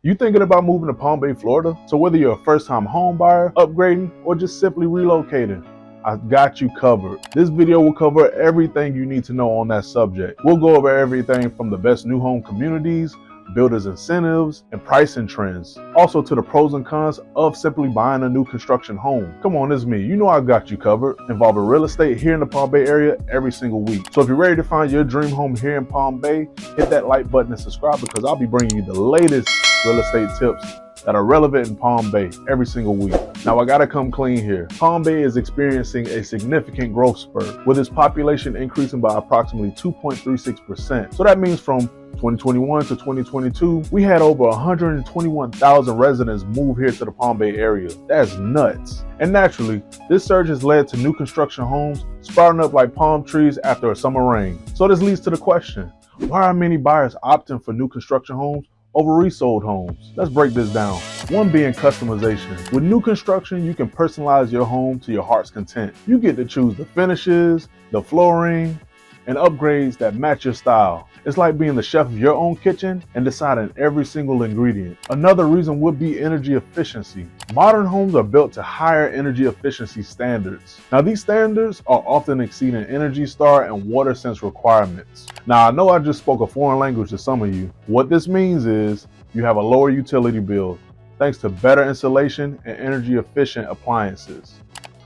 You thinking about moving to Palm Bay, Florida? So whether you're a first-time home buyer, upgrading, or just simply relocating, I got you covered. This video will cover everything you need to know on that subject. We'll go over everything from the best new home communities, builders incentives, and pricing trends. Also to the pros and cons of simply buying a new construction home. Come on, it's me. You know I got you covered. Involving real estate here in the Palm Bay area every single week. So if you're ready to find your dream home here in Palm Bay, hit that like button and subscribe because I'll be bringing you the latest real estate tips that are relevant in Palm Bay every single week. Now I gotta come clean here. Palm Bay is experiencing a significant growth spurt with its population increasing by approximately 2.36%. So that means from 2021 to 2022, we had over 121,000 residents move here to the Palm Bay area. That's nuts. And naturally, this surge has led to new construction homes sprouting up like palm trees after a summer rain. So this leads to the question, why are many buyers opting for new construction homes over resold homes? Let's break this down. One being customization. With new construction, you can personalize your home to your heart's content. You get to choose the finishes, the flooring, and upgrades that match your style. It's like being the chef of your own kitchen and deciding every single ingredient. Another reason would be energy efficiency. Modern homes are built to higher energy efficiency standards. Now these standards are often exceeding Energy Star and WaterSense requirements. Now I know I just spoke a foreign language to some of you. What this means is you have a lower utility bill thanks to better insulation and energy efficient appliances.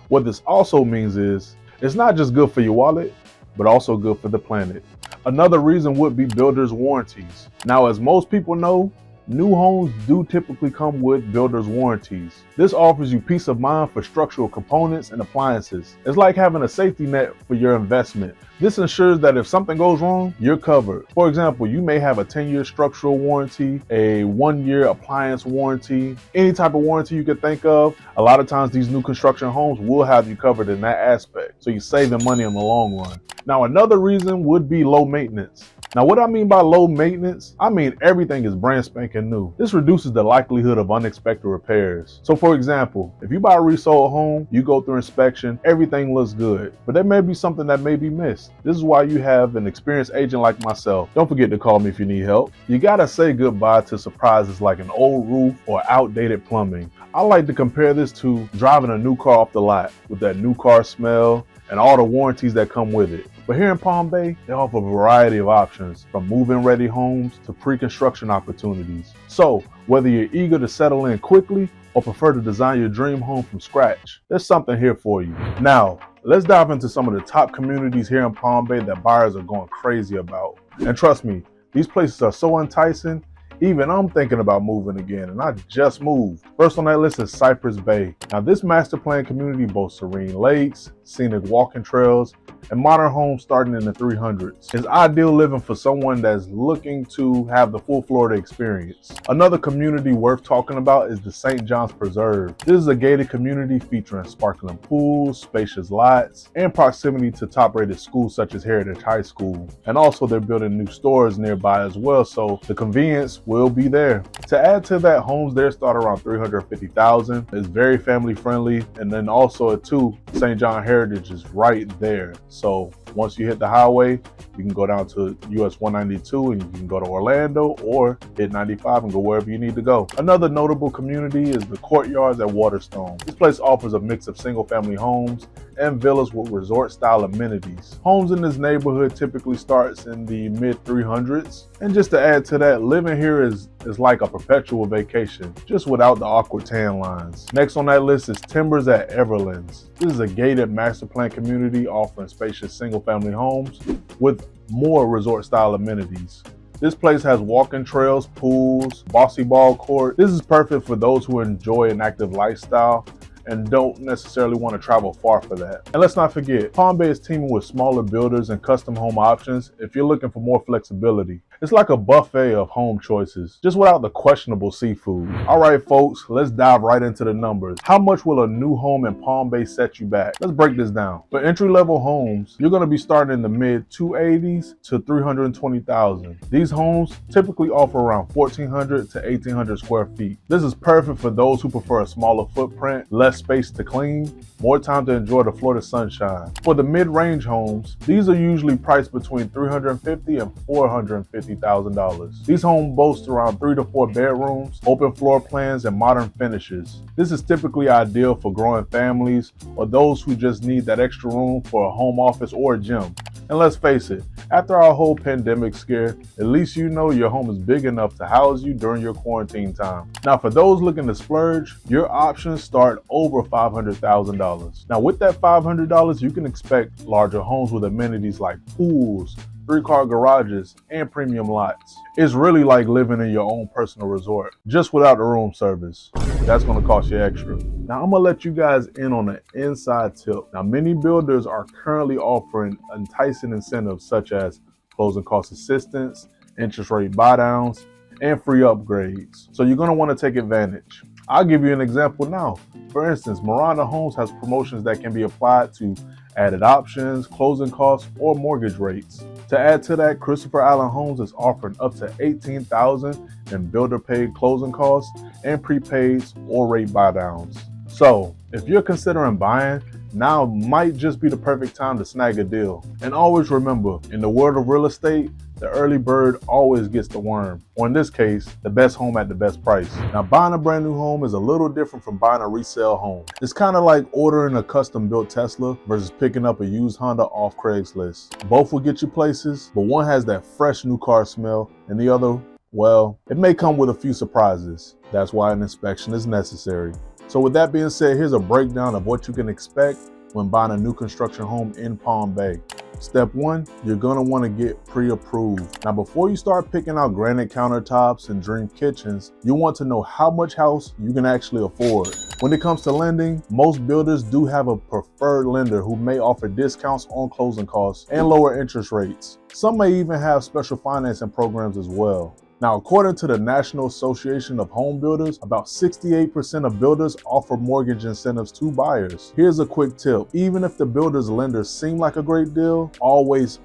What this also means is it's not just good for your wallet, but also good for the planet. Another reason would be builder's warranties. Now, as most people know, new homes do typically come with builder's warranties. This offers you peace of mind for structural components and appliances. It's like having a safety net for your investment. This ensures that if something goes wrong, you're covered. For example, you may have a 10-year structural warranty, a 1-year appliance warranty, any type of warranty you could think of. A lot of times these new construction homes will have you covered in that aspect, so you're saving money in the long run. Now, another reason would be low maintenance. Now, what I mean by low maintenance, I mean everything is brand spanking new. This reduces the likelihood of unexpected repairs. So for example, if you buy a resold home, you go through inspection, everything looks good, but there may be something that may be missed. This is why you have an experienced agent like myself. Don't forget to call me if you need help. You gotta say goodbye to surprises like an old roof or outdated plumbing. I like to compare this to driving a new car off the lot with that new car smell and all the warranties that come with it. But here in Palm Bay, they offer a variety of options, from move-in ready homes to pre-construction opportunities. So whether you're eager to settle in quickly or prefer to design your dream home from scratch, there's something here for you. Now, let's dive into some of the top communities here in Palm Bay that buyers are going crazy about. And trust me, these places are so enticing, even I'm thinking about moving again, and I just moved. First on that list is Cypress Bay. Now this master plan community boasts serene lakes, scenic walking trails, and modern homes starting in the 300s. It's ideal living for someone that's looking to have the full Florida experience. Another community worth talking about is the St. John's Preserve. This is a gated community featuring sparkling pools, spacious lots, and proximity to top-rated schools such as Heritage High School. And also they're building new stores nearby as well, so the convenience will be there. To add to that, homes there start around $350,000. It's very family friendly, and then also too, St. John Heritage is right there. So once you hit the highway, you can go down to US 192 and you can go to Orlando or hit 95 and go wherever you need to go. Another notable community is the Courtyards at Waterstone. This place offers a mix of single family homes and villas with resort style amenities. Homes in this neighborhood typically starts in the mid 300s. And just to add to that, living here is like a perpetual vacation, just without the awkward tan lines. Next on that list is Timbers at Everlands. This is a gated master plan community offering spacious single family homes with more resort style amenities. This place has walking trails, pools, bossy ball court. This is perfect for those who enjoy an active lifestyle and don't necessarily want to travel far for that. And let's not forget, Palm Bay is teaming with smaller builders and custom home options if you're looking for more flexibility. It's like a buffet of home choices, just without the questionable seafood. All right, folks, let's dive right into the numbers. How much will a new home in Palm Bay set you back? Let's break this down. For entry-level homes, you're going to be starting in the mid 280s to 320,000. These homes typically offer around 1,400 to 1,800 square feet. This is perfect for those who prefer a smaller footprint, less space to clean, more time to enjoy the Florida sunshine. For the mid-range homes, these are usually priced between $350,000 and $450,000. $150,000. These homes boast around 3 to 4 bedrooms, open floor plans, and modern finishes. This is typically ideal for growing families or those who just need that extra room for a home office or a gym. And let's face it, after our whole pandemic scare, at least you know your home is big enough to house you during your quarantine time. Now, for those looking to splurge, your options start over $500,000. Now, with that $500, you can expect larger homes with amenities like pools, 3-car garages, and premium lots. It's really like living in your own personal resort, just without the room service. That's gonna cost you extra. Now I'm gonna let you guys in on an inside tip. Now many builders are currently offering enticing incentives such as closing cost assistance, interest rate buy downs, and free upgrades. So you're gonna wanna take advantage. I'll give you an example now. For instance, Miranda Homes has promotions that can be applied to added options, closing costs, or mortgage rates. To add to that, Christopher Allen Homes is offering up to $18,000 in builder-paid closing costs and prepaids or rate buy-downs. So, if you're considering buying, now might just be the perfect time to snag a deal. And always remember, in the world of real estate, the early bird always gets the worm, or in this case, the best home at the best price. Now, buying a brand new home is a little different from buying a resale home. It's kind of like ordering a custom built Tesla versus picking up a used Honda off Craigslist. Both will get you places, but one has that fresh new car smell, and the other, well, it may come with a few surprises. That's why an inspection is necessary. So with that being said, here's a breakdown of what you can expect when buying a new construction home in Palm Bay. Step 1, you're gonna wanna get pre-approved. Now before you start picking out granite countertops and dream kitchens, you want to know how much house you can actually afford. When it comes to lending, most builders do have a preferred lender who may offer discounts on closing costs and lower interest rates. Some may even have special financing programs as well. Now, according to the National Association of Home Builders, about 68% of builders offer mortgage incentives to buyers. Here's a quick tip. Even if the builder's lenders seem like a great deal, always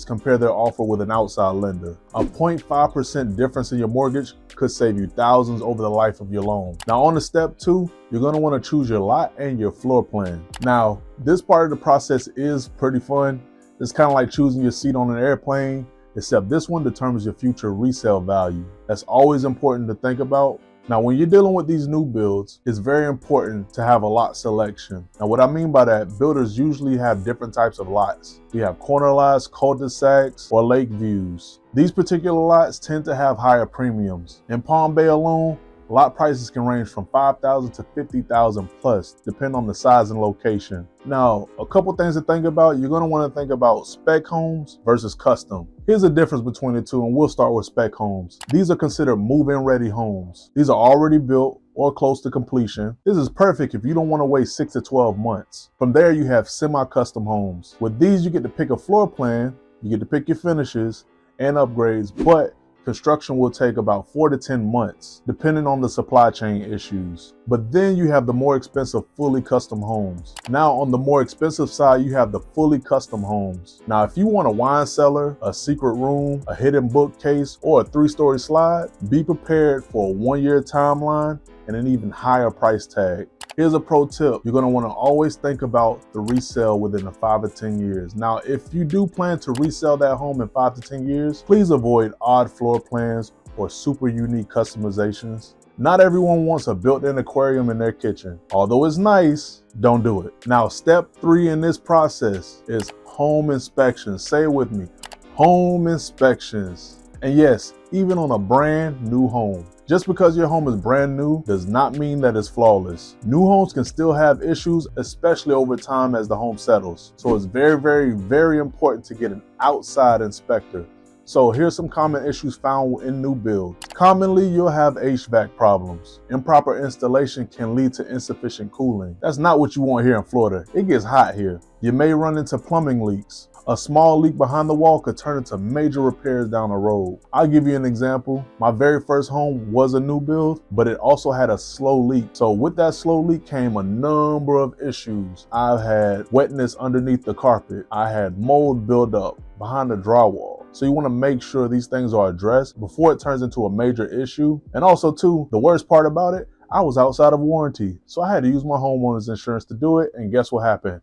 compare their offer with an outside lender. A 0.5% difference in your mortgage could save you thousands over the life of your loan. Now, on to step 2, you're gonna wanna choose your lot and your floor plan. Now, this part of the process is pretty fun. It's kind of like choosing your seat on an airplane, except this one determines your future resale value. That's always important to think about. Now, when you're dealing with these new builds, it's very important to have a lot selection. Now, what I mean by that, builders usually have different types of lots. You have corner lots, cul-de-sacs, or lake views. These particular lots tend to have higher premiums. In Palm Bay alone, lot prices can range from $5,000 to $50,000 plus, depending on the size and location. Now, a couple things to think about. You're going to want to think about spec homes versus custom. Here's the difference between the two, and we'll start with spec homes. These are considered move-in ready homes. These are already built or close to completion. This is perfect if you don't want to wait 6 to 12 months. From there, you have semi-custom homes. With these, you get to pick a floor plan, you get to pick your finishes and upgrades, but construction will take about 4 to 10 months, depending on the supply chain issues. But then you have the more expensive fully custom homes. Now on the more expensive side, you have the fully custom homes. Now if you want a wine cellar, a secret room, a hidden bookcase, or a 3-story slide, be prepared for a 1-year timeline and an even higher price tag. Here's a pro tip. You're going to want to always think about the resale within the 5 to 10 years. Now, if you do plan to resell that home in 5 to 10 years, please avoid odd floor plans or super unique customizations. Not everyone wants a built-in aquarium in their kitchen. Although it's nice, don't do it. Now, step 3 in this process is home inspections. Say it with me, home inspections. And yes, even on a brand new home. Just because your home is brand new does not mean that it's flawless. New homes can still have issues, especially over time as the home settles. So it's very important to get an outside inspector. So here's some common issues found in new builds. Commonly, you'll have HVAC problems. Improper installation can lead to insufficient cooling. That's not what you want here in Florida. It gets hot here. You may run into plumbing leaks. A small leak behind the wall could turn into major repairs down the road. I'll give you an example. My very first home was a new build, but it also had a slow leak. So with that slow leak came a number of issues. I had wetness underneath the carpet. I had mold buildup behind the drywall. So you want to make sure these things are addressed before it turns into a major issue. And also too, the worst part about it, I was outside of warranty. So I had to use my homeowner's insurance to do it. And guess what happened?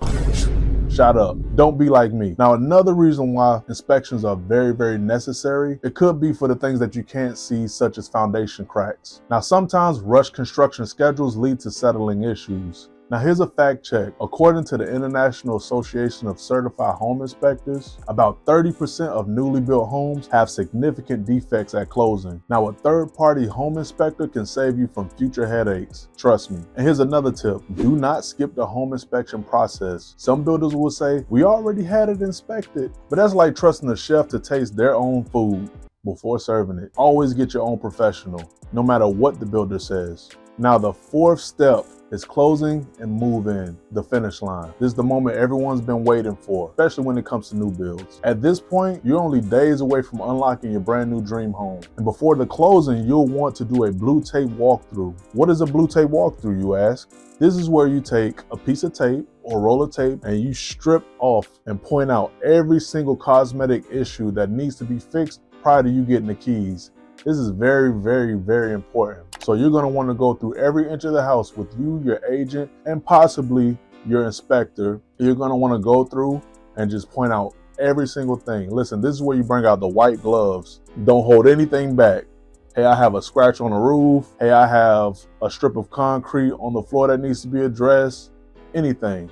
shot up. Don't be like me. Now, another reason why inspections are very, very necessary, it could be for the things that you can't see, such as foundation cracks. Now, sometimes rushed construction schedules lead to settling issues. Now, here's a fact check. According to the International Association of Certified Home Inspectors, about 30% of newly built homes have significant defects at closing. Now, a third-party home inspector can save you from future headaches. Trust me. And here's another tip. Do not skip the home inspection process. Some builders will say, we already had it inspected. But that's like trusting a chef to taste their own food before serving it. Always get your own professional, no matter what the builder says. Now, the fourth step is closing and move in, the finish line. This is the moment everyone's been waiting for, especially when it comes to new builds. At this point, you're only days away from unlocking your brand new dream home. And before the closing, you'll want to do a blue tape walkthrough. What is a blue tape walkthrough, you ask? This is where you take a piece of tape or roll of tape and you strip off and point out every single cosmetic issue that needs to be fixed prior to you getting the keys. This is very, very, very important. So you're going to want to go through every inch of the house with you, your agent, and possibly your inspector. You're going to want to go through and just point out every single thing. Listen, this is where you bring out the white gloves. Don't hold anything back. Hey, I have a scratch on the roof. Hey, I have a strip of concrete on the floor that needs to be addressed. Anything.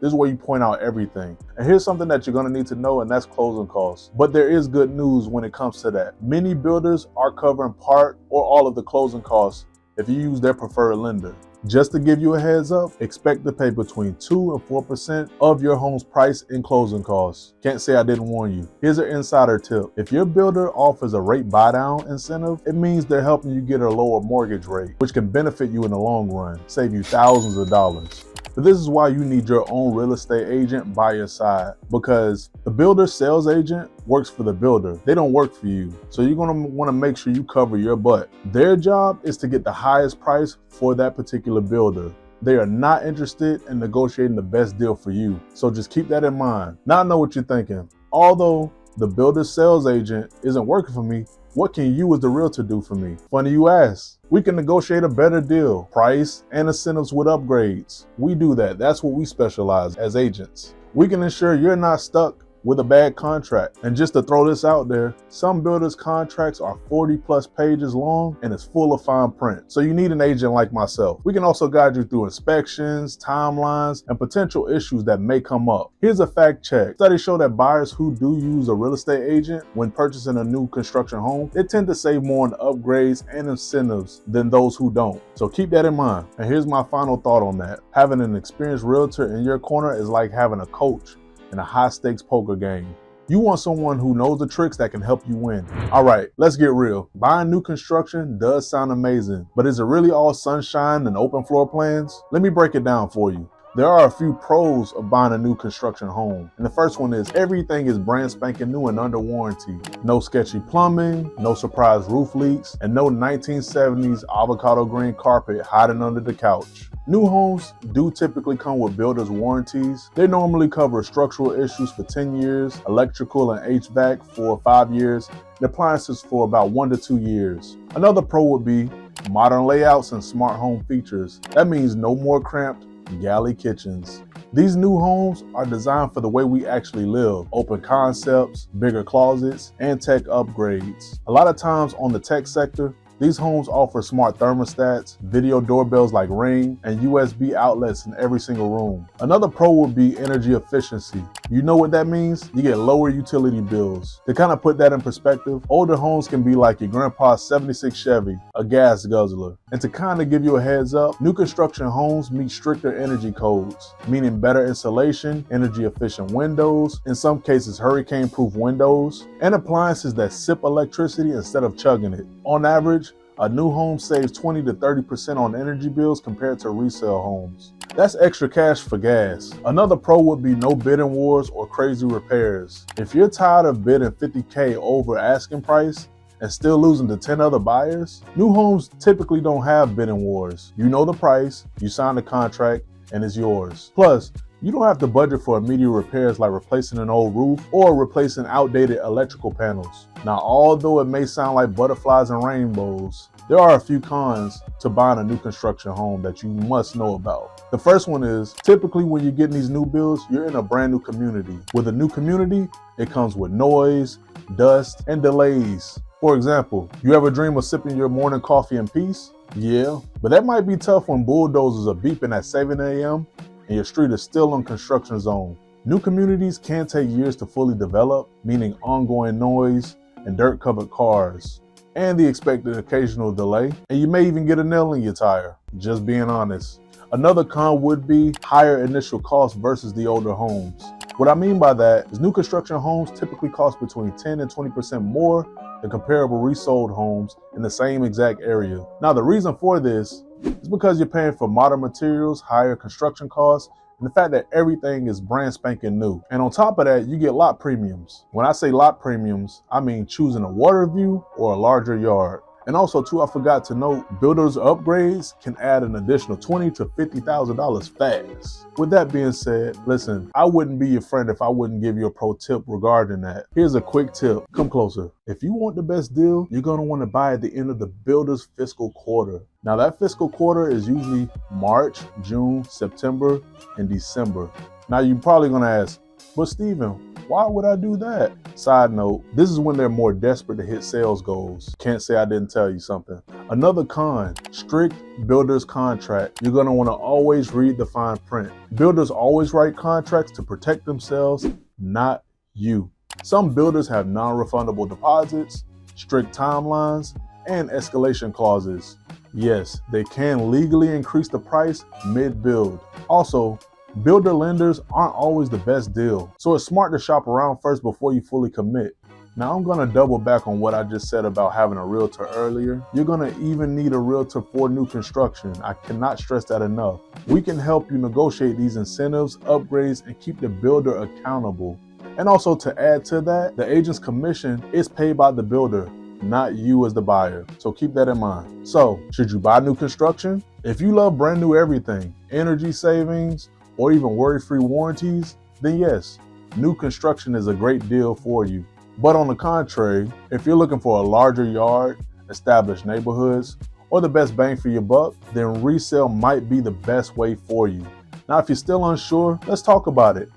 This is where you point out everything. And here's something that you're gonna need to know, and that's closing costs. But there is good news when it comes to that. Many builders are covering part or all of the closing costs if you use their preferred lender. Just to give you a heads up, expect to pay between 2 and 4% of your home's price in closing costs. Can't say I didn't warn you. Here's an insider tip. If your builder offers a rate buy-down incentive, it means they're helping you get a lower mortgage rate, which can benefit you in the long run, save you thousands of dollars. But this is why you need your own real estate agent by your side, because the builder sales agent works for the builder. They don't work for you. So you're going to want to make sure you cover your butt. Their job is to get the highest price for that particular builder. They are not interested in negotiating the best deal for you. So just keep that in mind. Now I know what you're thinking. Although the builder sales agent isn't working for me, what can you as the realtor do for me? Funny you ask. We can negotiate a better deal, price, and incentives with upgrades. We do that. That's what we specialize as agents. We can ensure you're not stuck with a bad contract. And just to throw this out there, some builders' contracts are 40+ pages long and it's full of fine print. So you need an agent like myself. We can also guide you through inspections, timelines, and potential issues that may come up. Here's a fact check. Studies show that buyers who do use a real estate agent when purchasing a new construction home, they tend to save more on upgrades and incentives than those who don't. So keep that in mind. And here's my final thought on that. Having an experienced realtor in your corner is like having a coach in a high-stakes poker game. You want someone who knows the tricks that can help you win. All right, let's get real. Buying new construction does sound amazing, but is it really all sunshine and open floor plans? Let me break it down for you. There are a few pros of buying a new construction home. And the first one is everything is brand spanking new and under warranty. No sketchy plumbing, no surprise roof leaks, and no 1970s avocado green carpet hiding under the couch. New homes do typically come with builder's warranties. They normally cover structural issues for 10 years, electrical and HVAC for 5 years, and appliances for about 1 to 2 years. Another pro would be modern layouts and smart home features. That means no more cramped galley kitchens. These new homes are designed for the way we actually live. Open concepts, bigger closets, and tech upgrades. A lot of times on the tech sector, these homes offer smart thermostats, video doorbells like Ring, and USB outlets in every single room. Another pro would be energy efficiency. You know what that means? You get lower utility bills. To kind of put that in perspective, older homes can be like your grandpa's 76 Chevy, a gas guzzler. And to kind of give you a heads up, new construction homes meet stricter energy codes, meaning better insulation, energy efficient windows, in some cases hurricane-proof windows, and appliances that sip electricity instead of chugging it. On average, a new home saves 20 to 30% on energy bills compared to resale homes. That's extra cash for gas. Another pro would be no bidding wars or crazy repairs. If you're tired of bidding $50K over asking price and still losing to 10 other buyers, new homes typically don't have bidding wars. You know the price, you sign the contract, and it's yours. Plus, you don't have to budget for immediate repairs like replacing an old roof or replacing outdated electrical panels. Now, although it may sound like butterflies and rainbows, There are a few cons to buying a new construction home that you must know about. The first one is, typically when you're getting these new builds, you're in a brand new community. With a new community, it comes with noise, dust, and delays. For example, you ever dream of sipping your morning coffee in peace? Yeah, but that might be tough when bulldozers are beeping at 7 a.m. and your street is still in construction zone. New communities can take years to fully develop, meaning ongoing noise and dirt-covered cars, and the expected occasional delay, and you may even get a nail in your tire, just being honest. Another con would be higher initial costs versus the older homes. What I mean by that is new construction homes typically cost between 10 and 20% more than comparable resold homes in the same exact area. Now, the reason for this is because you're paying for modern materials, higher construction costs, and the fact that everything is brand spanking new. And on top of that, you get lot premiums. When I say lot premiums, I mean choosing a water view or a larger yard. And also too, I forgot to note, builders upgrades can add an additional $20,000 to $50,000 fast. With that being said, listen, I wouldn't be your friend if I wouldn't give you a pro tip regarding that. Here's a quick tip. Come closer. If you want the best deal, you're gonna wanna buy at the end of the builder's fiscal quarter. Now that fiscal quarter is usually March, June, September, and December. Now you're probably gonna ask, but Steven, why would I do that? Side note, this is when they're more desperate to hit sales goals. Can't say I didn't tell you something. Another con, strict builder's contract. You're gonna wanna always read the fine print. Builders always write contracts to protect themselves, not you. Some builders have non-refundable deposits, strict timelines, and escalation clauses. Yes, they can legally increase the price mid-build. Also, builder lenders aren't always the best deal, so it's smart to shop around first before you fully commit. Now I'm gonna double back on what I just said about having a realtor earlier. You're gonna even need a realtor for new construction. I cannot stress that enough. We can help you negotiate these incentives, upgrades, and keep the builder accountable. And also to add to that, the agent's commission is paid by the builder, not you as the buyer. So keep that in mind. So, should you buy new construction? If you love brand new everything, energy savings, or even worry-free warranties, then yes, new construction is a great deal for you. But on the contrary, if you're looking for a larger yard, established neighborhoods, or the best bang for your buck, then resale might be the best way for you. Now, if you're still unsure, let's talk about it.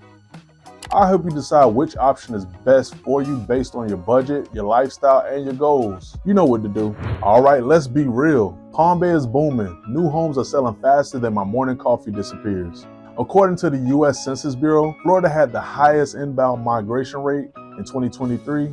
I'll help you decide which option is best for you based on your budget, your lifestyle, and your goals. You know what to do. All right, let's be real. Palm Bay is booming. New homes are selling faster than my morning coffee disappears. According to the U.S. Census Bureau, Florida had the highest inbound migration rate in 2023,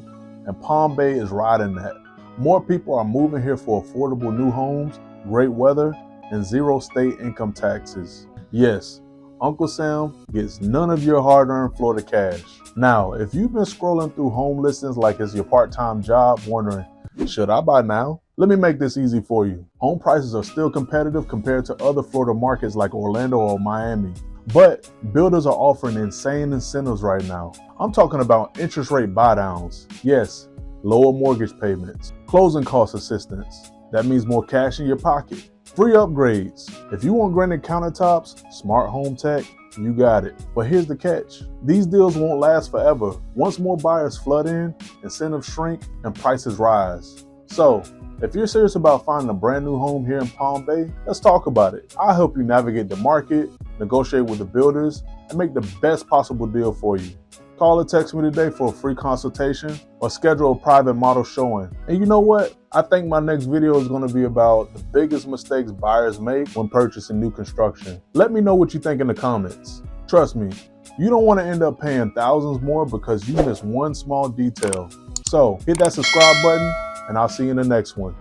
and Palm Bay is riding that. More people are moving here for affordable new homes, great weather, and zero state income taxes. Yes, Uncle Sam gets none of your hard-earned Florida cash. Now, if you've been scrolling through home listings like it's your part-time job, wondering, should I buy now? Let me make this easy for you. Home prices are still competitive compared to other Florida markets like Orlando or Miami. But builders are offering insane incentives right now. I'm talking about interest rate buydowns. Yes, lower mortgage payments, closing cost assistance. That means more cash in your pocket. Free upgrades. If you want granite countertops, smart home tech, you got it. But here's the catch. These deals won't last forever. Once more buyers flood in, incentives shrink, and prices rise. So, if you're serious about finding a brand new home here in Palm Bay, let's talk about it. I'll help you navigate the market, negotiate with the builders, and make the best possible deal for you. Call or text me today for a free consultation or schedule a private model showing. And you know what? I think my next video is going to be about the biggest mistakes buyers make when purchasing new construction. Let me know what you think in the comments. Trust me, you don't want to end up paying thousands more because you missed one small detail. So hit that subscribe button, and I'll see you in the next one.